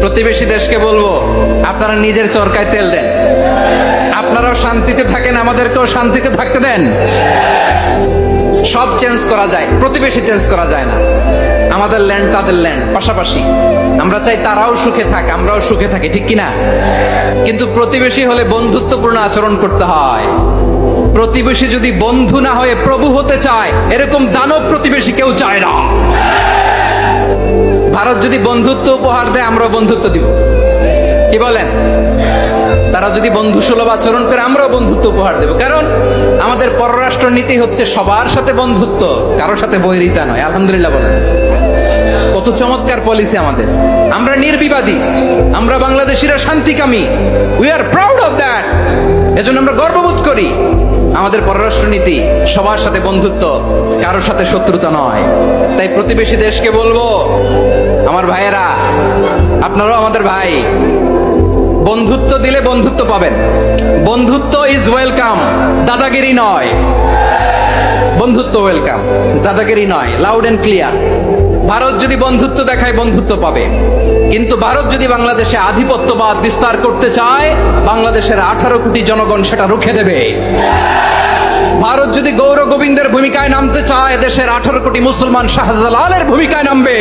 প্রতিবেশী দেশকে বলবো, আপনারা নিজের চরকায় তেল দেন, আপনারাও শান্তিতে থাকেন, আমাদেরকেও শান্তিতে থাকতে দেন। সব চেঞ্জ করা যায়, প্রতিবেশী চেঞ্জ করা যায় না। আমাদের ল্যান্ড তাদের ল্যান্ড, পাশাপাশি। আমরা চাই তারাও সুখে থাক, আমরাও সুখে থাকি, ঠিক কিনা? কিন্তু প্রতিবেশী হলে বন্ধুত্বপূর্ণ আচরণ করতে হয়। প্রতিবেশী যদি বন্ধু না হয়ে প্রভু হতে চায়, এরকম দানব প্রতিবেশী কেউ চায় না। ভারত যদি বন্ধুত্ব উপহার দেয়, আমরাও বন্ধুত্ব দিব, কি বলেন? তারা যদি বন্ধু সুলভ আচরণ করে, আমরাও বন্ধুত্ব উপহার দেব। কারণ আমাদের পররাষ্ট্র নীতি হচ্ছে সবার সাথে বন্ধুত্ব, কারোর সাথে বৈরিতা নয়। আলহামদুলিল্লাহ বলেন, কত চমৎকার পলিসি আমাদের। আমরা নির্বিবাদী, আমরা বাংলাদেশিরা শান্তিকামী। We are proud of that. এজন্য আমরা গর্ববোধ করি। আমাদের পররাষ্ট্র নীতি সবার সাথে বন্ধুত্ব, কারোর সাথে শত্রুতা নয়। তাই প্রতিবেশী দেশকে বলবো, আমার ভাইয়েরা, আপনারাও আমাদের ভাই। বন্ধুত্ব দিলে বন্ধুত্ব পাবেন। বন্ধুত্ব ইজ ওয়েলকাম, দাদাগিরি নয়। বন্ধুত্ব ওয়েলকাম, দাদাগিরি নয়। Loud and clear. ভারত যদি বন্ধুত্ব দেখায়, বন্ধুত্ব পাবে। কিন্তু ভারত যদি বাংলাদেশে আধিপত্যবাদ বিস্তার করতে চায়, বাংলাদেশের 18 কোটি জনগণ সেটা রুখে দেবে। ভারত যদি গৌর গোবিন্দের ভূমিকায় নামতে চায়, দেশের 18 কোটি মুসলমান শাহজালালের ভূমিকায় নামবে।